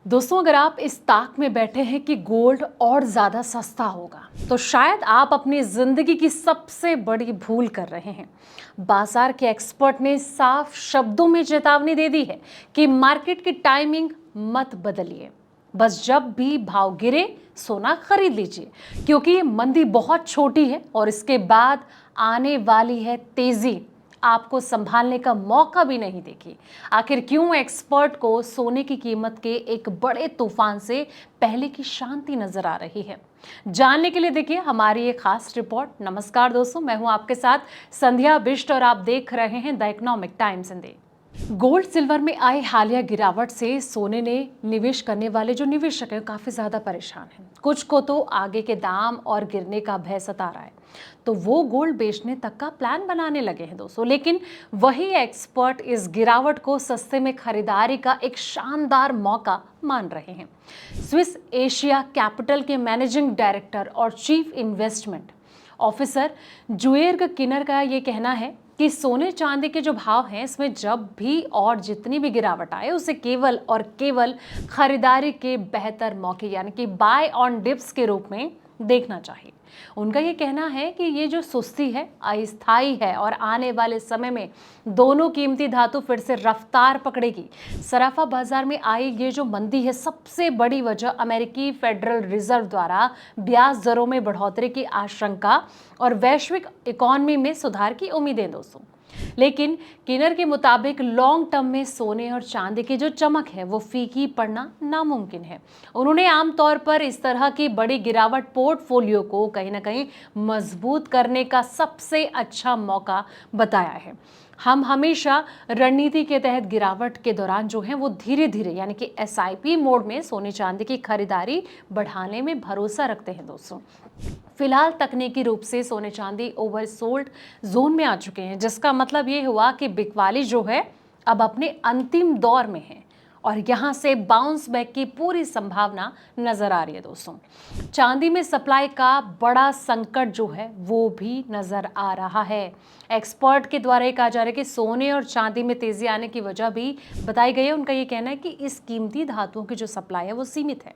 दोस्तों, अगर आप इस ताक में बैठे हैं कि गोल्ड और ज्यादा सस्ता होगा, तो शायद आप अपनी जिंदगी की सबसे बड़ी भूल कर रहे हैं। बाजार के एक्सपर्ट ने साफ शब्दों में चेतावनी दे दी है कि मार्केट की टाइमिंग मत बदलिए। बस जब भी भाव गिरे सोना खरीद लीजिए, क्योंकि ये मंदी बहुत छोटी है और इसके बाद आने वाली है तेजी, आपको संभालने का मौका भी नहीं देगी। आखिर क्यों एक्सपर्ट को सोने की कीमत के एक बड़े तूफान से पहले की शांति नजर आ रही है? जानने के लिए देखिए हमारी एक खास रिपोर्ट। नमस्कार दोस्तों, मैं हूं आपके साथ संध्या बिष्ट और आप देख रहे हैं the economic times Hindi. Gold silver में आए हालिया गिरावट से सोने ने निवेश करने वाले जो निवेशक हैं काफी ज्यादा परेशान हैं। कुछ को तो आगे के दाम और गिरने का भय सता रहा है, तो वो गोल्ड बेचने तक का प्लान बनाने लगे हैं दोस्तों। लेकिन वही एक्सपर्ट इस गिरावट को सस्ते में खरीदारी का एक शानदार मौका मान रहे हैं। स्विस एशिया कैपिटल के मैनेजिंग डायरेक्टर और चीफ इन्वेस्टमेंट ऑफिसर जुएर्ग किनर का ये कहना है कि सोने चांदी के जो भाव हैं इसमें जब भी और जितनी भी गिरावट आए उसे केवल और केवल खरीदारी के बेहतर मौके यानी कि बाय ऑन डिप्स के रूप में देखना चाहिए। उनका ये कहना है कि ये जो सुस्ती है अस्थायी है और आने वाले समय में दोनों कीमती धातु फिर से रफ्तार पकड़ेगी। सराफा बाजार में आई ये जो मंदी है, सबसे बड़ी वजह अमेरिकी फेडरल रिजर्व द्वारा ब्याज दरों में बढ़ोतरी की आशंका और वैश्विक इकोनॉमी में सुधार की उम्मीदें दोस्तों। लेकिन किनर के मुताबिक लॉन्ग टर्म में सोने और चांदी की जो चमक है वो फीकी पड़ना नामुमकिन है। उन्होंने आमतौर पर इस तरह की बड़ी गिरावट पोर्टफोलियो को कहीं ना कहीं मजबूत करने का सबसे अच्छा मौका बताया है। हम हमेशा रणनीति के तहत गिरावट के दौरान जो है वो धीरे धीरे यानी कि एसआईपी मोड में सोने चांदी की खरीदारी बढ़ाने में भरोसा रखते हैं दोस्तों। फिलहाल तकनीकी रूप से सोने चांदी ओवरसोल्ड जोन में आ चुके हैं, जिसका मतलब ये हुआ कि बिकवाली जो है अब अपने अंतिम दौर में है और यहां से बाउंस बैक की पूरी संभावना नजर आ रही है दोस्तों। चांदी में सप्लाई का बड़ा संकट जो है वो भी नजर आ रहा है। एक्सपर्ट के द्वारा ये कहा जा रहा है कि सोने और चांदी में तेजी आने की वजह भी बताई गई है। उनका ये कहना है कि इस कीमती धातुओं की जो सप्लाई है वो सीमित है।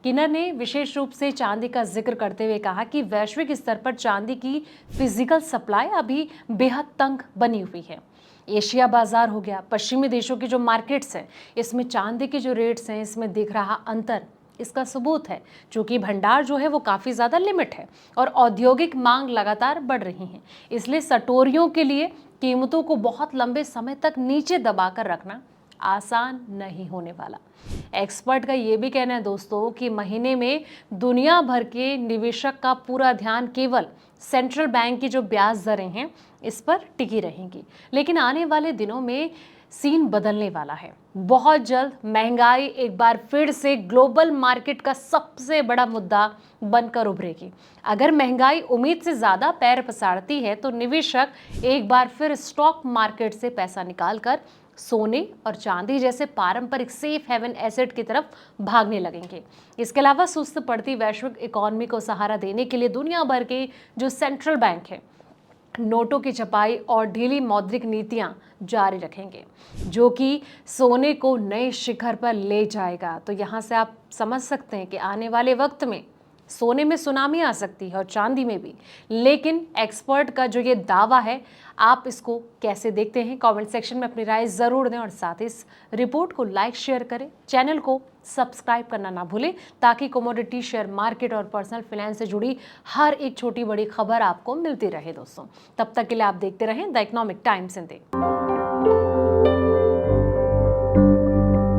किनर ने विशेष रूप से चांदी का जिक्र करते हुए कहा कि वैश्विक स्तर पर चांदी की फिजिकल सप्लाई अभी बेहद तंग बनी हुई है। एशिया बाजार हो गया, पश्चिमी देशों की जो मार्केट्स हैं, इसमें चांदी के जो रेट्स हैं इसमें दिख रहा अंतर इसका सबूत है, क्योंकि भंडार जो है वो काफ़ी ज़्यादा लिमिट है और औद्योगिक मांग लगातार बढ़ रही है। इसलिए सटोरियों के लिए कीमतों को बहुत लंबे समय तक नीचे दबाकर रखना आसान नहीं होने वाला। एक्सपर्ट का ये भी कहना है दोस्तों कि महीने में दुनिया भर के निवेशक का पूरा ध्यान केवल सेंट्रल बैंक की जो ब्याज दरें हैं इस पर टिकी रहेंगी। लेकिन आने वाले दिनों में सीन बदलने वाला है। बहुत जल्द महंगाई एक बार फिर से ग्लोबल मार्केट का सबसे बड़ा मुद्दा बनकर उभरेगी। अगर महंगाई उम्मीद से ज्यादा पैर पसारती है तो निवेशक एक बार फिर स्टॉक मार्केट से पैसा निकालकर सोने और चांदी जैसे पारंपरिक सेफ हेवन एसेट की तरफ भागने लगेंगे। इसके अलावा सुस्त पड़ती वैश्विक इकोनॉमी को सहारा देने के लिए दुनिया भर के जो सेंट्रल बैंक है नोटों की छपाई और ढीली मौद्रिक नीतियां जारी रखेंगे, जो कि सोने को नए शिखर पर ले जाएगा। तो यहाँ से आप समझ सकते हैं कि आने वाले वक्त में सोने में सुनामी आ सकती है और चांदी में भी। लेकिन एक्सपर्ट का जो ये दावा है, आप इसको कैसे देखते हैं? कमेंट सेक्शन में अपनी राय जरूर दें और साथ ही इस रिपोर्ट को लाइक शेयर करें, चैनल को सब्सक्राइब करना ना भूलें, ताकि कमोडिटी, शेयर मार्केट और पर्सनल फाइनेंस से जुड़ी हर एक छोटी बड़ी खबर आपको मिलती रहे दोस्तों। तब तक के लिए आप देखते रहें द इकोनॉमिक टाइम्स हिंदी।